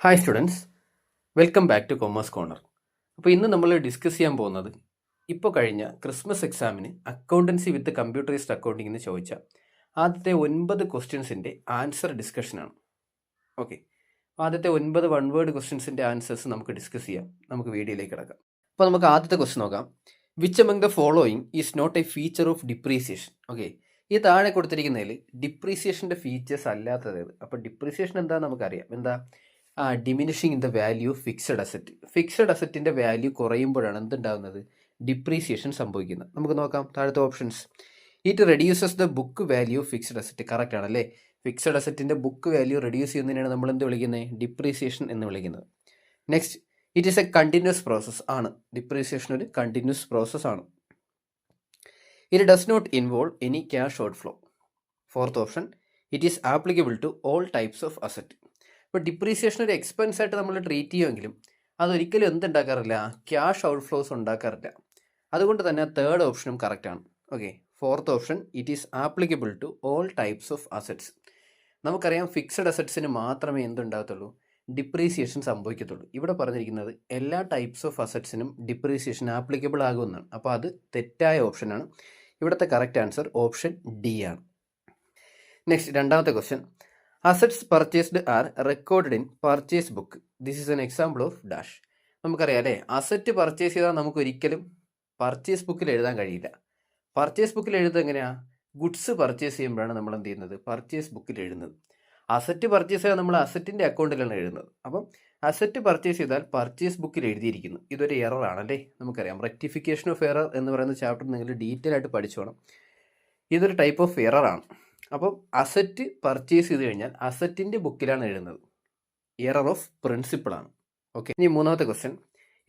Hi students, welcome back two commerce corner. അപ്പോൾ ഇന്ന് നമ്മൾ ഡിസ്കസ് ചെയ്യാൻ പോകുന്നത് ഇപ്പോൾ കഴിഞ്ഞ ക്രിസ്മസ് എക്സാമിന് അക്കൗണ്ടൻസി വിത്ത് കമ്പ്യൂട്ടറൈസ്ഡ് അക്കൗണ്ടിംഗ് എന്ന് ചോദിച്ച ആദ്യത്തെ 9 ക്വസ്റ്റ്യൻസിൻ്റെ ആൻസർ ഡിസ്കഷനാണ്. ഓക്കെ, ആദ്യത്തെ 9 വൺ വേർഡ് ക്വസ്റ്റ്യൻസിൻ്റെ ആൻസേഴ്സ് നമുക്ക് ഡിസ്കസ് ചെയ്യാം. നമുക്ക് വീഡിയോയിലേക്ക് കിടക്കാം. അപ്പോൾ നമുക്ക് ആദ്യത്തെ ക്വസ്റ്റ്യൻ നോക്കാം. Which among the following is not a feature of depreciation? Okay, ഈ താഴെ കൊടുത്തിരിക്കുന്നതിൽ ഡിപ്രീസിയേഷൻ്റെ ഫീച്ചേഴ്സ് അല്ലാത്തത്. അപ്പോൾ ഡിപ്രീസിയേഷൻ എന്താണെന്ന് നമുക്കറിയാം. എന്താ? Diminishing in the value of fixed asset. Fixed അസറ്റിൻ്റെ വാല്യൂ കുറയുമ്പോഴാണ് എന്തുണ്ടാകുന്നത്? ഡിപ്രീസിയേഷൻ സംഭവിക്കുന്നത്. നമുക്ക് നോക്കാം താഴത്തെ options. It reduces the book value of fixed asset. Correct ആണല്ലേ? ഫിക്സഡ് അസറ്റിൻ്റെ ബുക്ക് വാല്യൂ റെഡ്യൂസ് ചെയ്യുന്നതിനാണ് നമ്മൾ എന്ത് വിളിക്കുന്നത്? ഡിപ്രീസിയേഷൻ എന്ന് വിളിക്കുന്നത്. Next, it is a continuous process. ആണ്, ഡിപ്രീസിയേഷൻ ഒരു കണ്ടിന്യൂസ് പ്രോസസ് ആണ്. It does not involve any cash outflow. Fourth option, it is applicable to all types of asset. ഇപ്പോൾ ഡിപ്രീസിയേഷൻ ഒരു എക്സ്പെൻസ് ആയിട്ട് നമ്മൾ ട്രീറ്റ് ചെയ്യുമെങ്കിലും അതൊരിക്കലും എന്തുണ്ടാക്കാറില്ല? ക്യാഷ് ഔട്ട് ഫ്ലോസ് ഉണ്ടാക്കാറില്ല. അതുകൊണ്ട് തന്നെ തേർഡ് ഓപ്ഷനും കറക്റ്റാണ്. Okay, fourth option, it is applicable to all types of assets. നമുക്കറിയാം ഫിക്സഡ് അസറ്റ്സിന് മാത്രമേ എന്തുണ്ടാകത്തുള്ളൂ? ഡിപ്രീസിയേഷൻ സംഭവിക്കത്തുള്ളൂ. ഇവിടെ പറഞ്ഞിരിക്കുന്നത് എല്ലാ ടൈപ്സ് ഓഫ് അസറ്റ്സിനും ഡിപ്രീസിയേഷൻ ആപ്ലിക്കബിൾ ആകുമെന്നാണ്. അപ്പോൾ അത് തെറ്റായ ഓപ്ഷനാണ്. ഇവിടുത്തെ കറക്റ്റ് ആൻസർ ഓപ്ഷൻ ഡി ആണ്. നെക്സ്റ്റ്, രണ്ടാമത്തെ question. Assets purchased are record in purchase book. This is an example of dash. നമുക്കറിയാം അല്ലേ, അസറ്റ് പർച്ചേസ് ചെയ്താൽ നമുക്ക് ഒരിക്കലും പർച്ചേസ് ബുക്കിൽ എഴുതാൻ കഴിയില്ല. പർച്ചേസ് ബുക്കിൽ എഴുതുന്നത് എങ്ങനെയാണ്? ഗുഡ്സ് പർച്ചേസ് ചെയ്യുമ്പോഴാണ് നമ്മൾ എന്ത് ചെയ്യുന്നത്? പർച്ചേസ് ബുക്കിൽ എഴുതുന്നത്. അസറ്റ് പർച്ചേസ് ചെയ്താൽ നമ്മൾ അസറ്റിൻ്റെ അക്കൗണ്ടിലാണ് എഴുതുന്നത്. അപ്പം അസറ്റ് പർച്ചേസ് ചെയ്താൽ പർച്ചേസ് ബുക്കിൽ എഴുതിയിരിക്കുന്നു. ഇതൊരു എറർ ആണല്ലേ? നമുക്കറിയാം റെക്ടിഫിക്കേഷൻ ഓഫ് എറർ എന്ന് പറയുന്ന ചാപ്റ്റർ നിങ്ങൾ ഡീറ്റെയിൽ ആയിട്ട് പഠിച്ചു വേണം. ഇതൊരു ടൈപ്പ് ഓഫ് എറർ ആണ്. അപ്പം അസറ്റ് പർച്ചേസ് ചെയ്ത് കഴിഞ്ഞാൽ അസറ്റിൻ്റെ ബുക്കിലാണ് എഴുതുന്നത്. എറർ ഓഫ് പ്രിൻസിപ്പിൾ ആണ്. ഓക്കെ, ഇനി മൂന്നാമത്തെ question.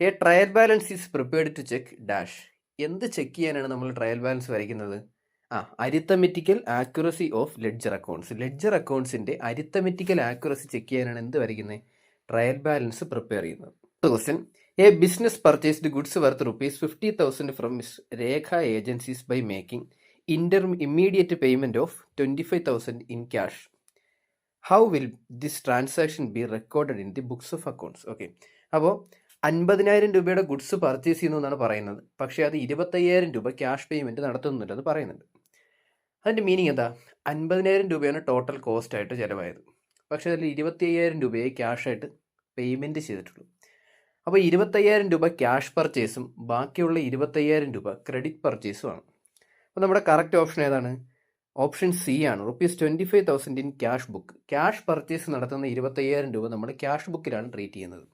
A trial balance is prepared to check dash. എന്ത് ചെക്ക് ചെയ്യാനാണ് നമ്മൾ ട്രയൽ ബാലൻസ് വരയ്ക്കുന്നത്? Arithmetical accuracy of ledger accounts. Ledger അക്കൗണ്ട്സിൻ്റെ അരിത്തമെറ്റിക്കൽ ആക്യുറസി ചെക്ക് ചെയ്യാനാണ് എന്ത് വരയ്ക്കുന്നത്? ട്രയൽ ബാലൻസ് പ്രിപ്പയർ ചെയ്യുന്നത്. Question. A business purchased goods worth ₹50,000 from Miss Rekha agencies by making immediate payment of 25,000 in cash. How will this transaction be recorded in the books of accounts? Okay, അപ്പോൾ 50,000 രൂപയുടെ goods purchase ചെയ്യുന്നു എന്നാണ് പറയുന്നത്. പക്ഷേ അത് 25,000 രൂപ cash payment നടത്തുന്നുണ്ടെന്ന് പറയുന്നുണ്ട്. അതിൻ്റെ മീനിങ് എന്താ? 50,000 രൂപയാണ് ടോട്ടൽ കോസ്റ്റ് ആയിട്ട് ചിലവായത്. പക്ഷേ അതിൽ 25,000 രൂപയെ ക്യാഷായിട്ട് പേയ്മെൻറ്റ് ചെയ്തിട്ടുള്ളൂ. അപ്പോൾ 25,000 രൂപ ക്യാഷ് പർച്ചേസും ബാക്കിയുള്ള 25,000 രൂപ ക്രെഡിറ്റ് പർച്ചേസുമാണ്. അപ്പോൾ നമ്മുടെ കറക്റ്റ് ഓപ്ഷൻ ഏതാണ്? ഓപ്ഷൻ സി ആണ്. ₹25,000 in cash book. Cash purchase നടത്തുന്ന 25,000 രൂപ നമ്മൾ ക്യാഷ് ബുക്കിലാണ് ട്രീറ്റ് ചെയ്യുന്നത്.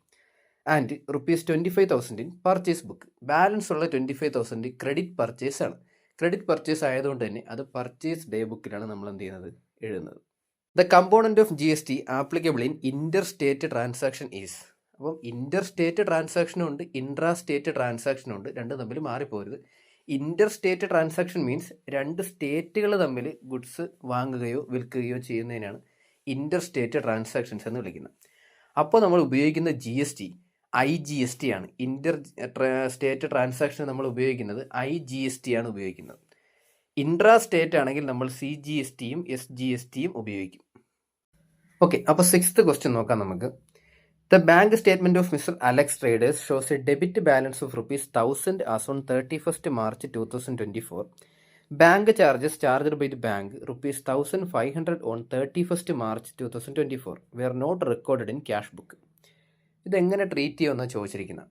And ₹25,000 in purchase book. Balance ഉള്ള 25,000 ക്രെഡിറ്റ് പർച്ചേസ് ആണ്. ക്രെഡിറ്റ് പർച്ചേസ് ആയതുകൊണ്ട് തന്നെ അത് പർച്ചേസ് ഡേ ബുക്കിലാണ് നമ്മൾ എന്ത് ചെയ്യുന്നത്? എഴുതുന്നത്. The component of GST applicable in inter state transaction is. അപ്പം ഇൻ്റർ സ്റ്റേറ്റ് ട്രാൻസാക്ഷനും ഉണ്ട്, ഇൻട്രാ സ്റ്റേറ്റ് ട്രാൻസാക്ഷനും ഉണ്ട്. രണ്ടും തമ്മിൽ മാറിപ്പോരുത്. ഇൻ്റർ സ്റ്റേറ്റ് ട്രാൻസാക്ഷൻ മീൻസ് രണ്ട് സ്റ്റേറ്റുകൾ തമ്മിൽ ഗുഡ്സ് വാങ്ങുകയോ വിൽക്കുകയോ ചെയ്യുന്നതിനാണ് ഇൻ്റർ സ്റ്റേറ്റ് ട്രാൻസാക്ഷൻസ് എന്ന് വിളിക്കുന്നത്. അപ്പോൾ നമ്മൾ ഉപയോഗിക്കുന്ന GST IGST ആണ്. ഇൻ്റർ സ്റ്റേറ്റ് ട്രാൻസാക്ഷൻ നമ്മൾ ഉപയോഗിക്കുന്നത് IGST ആണ് ഉപയോഗിക്കുന്നത്. ഇൻട്രാ സ്റ്റേറ്റ് ആണെങ്കിൽ നമ്മൾ CGSTയും SGSTയും ഉപയോഗിക്കും. ഓക്കെ, അപ്പോൾ 6th ക്വസ്റ്റ്യൻ നോക്കാം നമുക്ക്. The bank statement of Mr. Alex Traders shows a debit balance of ₹1,000 as on 31st March 2024. Bank charges charged by the bank ₹1,500 on 31st March 2024 were not recorded in cash book. ഇതെങ്ങനെ treat ചെയ്യുമെന്നാണ് ചോദിച്ചിരിക്കുന്നത്.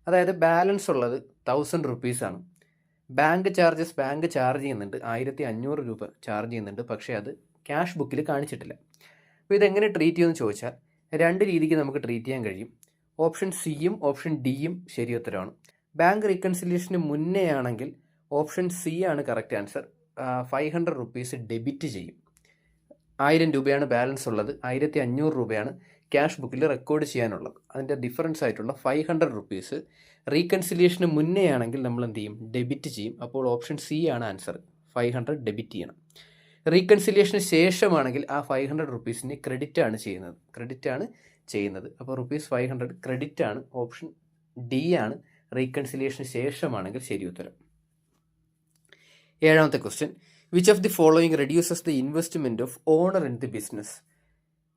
അതായത് balance ഉള്ളത് ₹1,000 ആണ്. Bank charge ചെയ്യുന്നുണ്ട്, 1,500 രൂപ charge ചെയ്യുന്നുണ്ട്. പക്ഷേ അത് ക്യാഷ് ബുക്കിൽ കാണിച്ചിട്ടില്ല. അപ്പോൾ ഇതെങ്ങനെ ട്രീറ്റ് ചെയ്യുമെന്ന് ചോദിച്ചാൽ രണ്ട് രീതിക്ക് നമുക്ക് ട്രീറ്റ് ചെയ്യാൻ കഴിയും. ഓപ്ഷൻ സിയും ഓപ്ഷൻ ഡിയും ശരി ഉത്തരമാണ്. ബാങ്ക് റീകൺസിലിയേഷന് മുന്നേ ആണെങ്കിൽ ഓപ്ഷൻ സി ആണ് കറക്റ്റ് ആൻസർ. ₹500 ഡെബിറ്റ് ചെയ്യും. 1,000 രൂപയാണ് ബാലൻസ് ഉള്ളത്, 1,500 രൂപയാണ് ക്യാഷ് ബുക്കിൽ റെക്കോർഡ് ചെയ്യാനുള്ളത്. അതിൻ്റെ ഡിഫറൻസ് ആയിട്ടുള്ള ₹500 റീകൺസിലിയേഷന് മുന്നേ ആണെങ്കിൽ നമ്മൾ എന്ത് ചെയ്യും? ഡെബിറ്റ് ചെയ്യും. അപ്പോൾ ഓപ്ഷൻ സി ആണ് ആൻസർ. 500 ഡെബിറ്റ് ചെയ്യണം. റീകൺസിലിയേഷന് ശേഷമാണെങ്കിൽ ആ ₹500 ക്രെഡിറ്റ് ആണ് ചെയ്യുന്നത്. അപ്പോൾ ₹500 ക്രെഡിറ്റ് ആണ്. ഓപ്ഷൻ ഡി ആണ് റീകൺസിലിയേഷന് ശേഷമാണെങ്കിൽ ശരി ഉത്തരം. 7th question. Which of the following reduces the investment of owner in the business?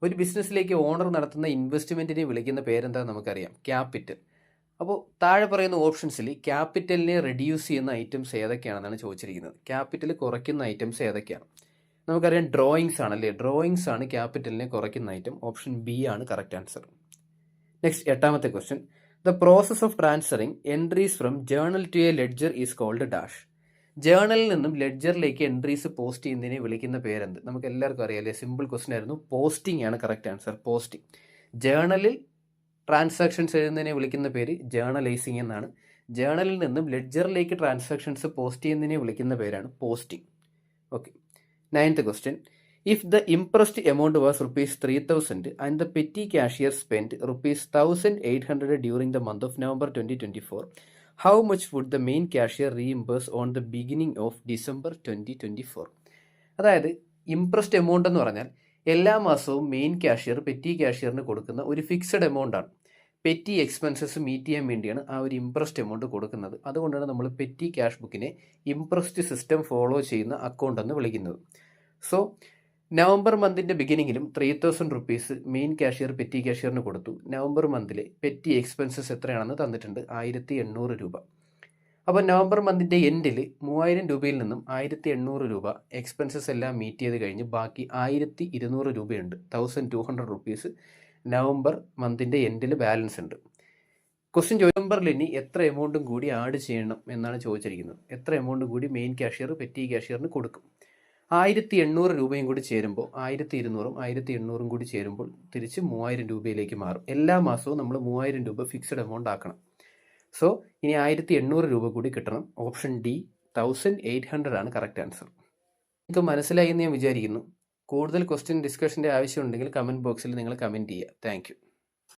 ഒരു ബിസിനസ്സിലേക്ക് ഓണർ നടത്തുന്ന ഇൻവെസ്റ്റ്മെൻറ്റിനെ വിളിക്കുന്ന പേരെന്താണെന്ന് നമുക്കറിയാം, ക്യാപിറ്റൽ. അപ്പോൾ താഴെ പറയുന്ന ഓപ്ഷൻസിൽ ക്യാപിറ്റലിനെ റെഡ്യൂസ് ചെയ്യുന്ന ഐറ്റംസ് ഏതൊക്കെയാണെന്നാണ് ചോദിച്ചിരിക്കുന്നത്. ക്യാപിറ്റൽ കുറയ്ക്കുന്ന ഐറ്റംസ് ഏതൊക്കെയാണ്? നമുക്കറിയാം ഡ്രോയിങ്സ് ആണല്ലേ, ഡ്രോയിങ്സ് ആണ് ക്യാപിറ്റലിനെ കുറയ്ക്കുന്ന ഐറ്റം. ഓപ്ഷൻ ബി ആണ് കറക്റ്റ് ആൻസർ. നെക്സ്റ്റ് 8ാമത്തെ question. The process of transferring entries from journal to a ledger is called dash. ജേർണലിൽ നിന്നും ലെഡ്ജറിലേക്ക് എൻട്രീസ് പോസ്റ്റ് ചെയ്യുന്നതിനെ വിളിക്കുന്ന പേരെന്ത്? നമുക്ക് എല്ലാവർക്കും അറിയാം അല്ലേ, സിമ്പിൾ ക്വസ്റ്റ്യൻ ആയിരുന്നു. പോസ്റ്റിംഗ് ആണ് കറക്റ്റ് ആൻസർ. പോസ്റ്റിംഗ്. ജേർണലിൽ ട്രാൻസാക്ഷൻസ് എഴുതുന്നതിനെ വിളിക്കുന്ന പേര് ജേർണലൈസിങ് എന്നാണ്. ജേർണലിൽ നിന്നും ലെഡ്ജറിലേക്ക് ട്രാൻസാക്ഷൻസ് പോസ്റ്റ് ചെയ്യുന്നതിനെ വിളിക്കുന്ന പേരാണ് posting. Okay. 9th question. If the imprest amount was ₹3,000 and the petty cashier spend ₹1,800 during the month of November 2024, how much would the main cashier reimburse on the beginning of December 2024? അതായത് impressed amount എന്ന് പറഞ്ഞാൽ എല്ലാ മാസവും main cashier petty കാഷ്യറിന് കൊടുക്കുന്ന ഒരു fixed amount ആണ്. Petty expenses meet ചെയ്യാൻ വേണ്ടിയാണ് ആ ഒരു ഇംപ്രസ്ഡ് എമൗണ്ട് കൊടുക്കുന്നത്. അതുകൊണ്ടാണ് നമ്മൾ പെറ്റി ക്യാഷ് ബുക്കിനെ ഇംപ്രസ്ഡ് സിസ്റ്റം ഫോളോ ചെയ്യുന്ന അക്കൗണ്ട് എന്ന് വിളിക്കുന്നത്. സോ നവംബർ മന്തിൻ്റെ ബിഗിനിങ്ങിലും ₹3,000 മെയിൻ കാഷ്യർ പെറ്റി കാഷ്യറിന് കൊടുത്തു. നവംബർ മന്തിലെ പെറ്റി എക്സ്പെൻസസ് എത്രയാണെന്ന് തന്നിട്ടുണ്ട്, ₹1,800. അപ്പോൾ നവംബർ മന്തിൻ്റെ എൻഡിൽ ₹3,000 നിന്നും ₹1,800 എക്സ്പെൻസസ് എല്ലാം മീറ്റ് ചെയ്ത് കഴിഞ്ഞ് ബാക്കി ₹1,200 ഉണ്ട്. ₹1,200 നവംബർ മന്തിൻ്റെ എൻഡിൽ ബാലൻസ് ഉണ്ട്. ക്വസ്റ്റ്യൻ നവംബറിൽ ഇനി എത്ര എമൗണ്ടും കൂടി ആഡ് ചെയ്യണം എന്നാണ് ചോദിച്ചിരിക്കുന്നത്. എത്ര എമൗണ്ട് കൂടി മെയിൻ കാഷ്യർ പെറ്റി കാഷ്യറിന് കൊടുക്കും? ₹1,800 കൂടി ചേരുമ്പോൾ 1,200ഉം 1,800ഉം കൂടി ചേരുമ്പോൾ തിരിച്ച് ₹3,000 മാറും. എല്ലാ മാസവും നമ്മൾ ₹3,000 ഫിക്സഡ് എമൗണ്ട് ആക്കണം. സോ ഇനി ₹1,800 കൂടി കിട്ടണം. ഓപ്ഷൻ ഡി 1,800 ആണ് കറക്റ്റ് ആൻസർ. നിങ്ങൾക്ക് മനസ്സിലായി എന്ന് ഞാൻ വിചാരിക്കുന്നു. കൂടുതൽ ക്വസ്റ്റ്യൻ ഡിസ്കഷൻ്റെ ആവശ്യമുണ്ടെങ്കിൽ കമൻറ്റ് ബോക്സിൽ നിങ്ങൾ കമൻറ്റ് ചെയ്യുക. Thank you.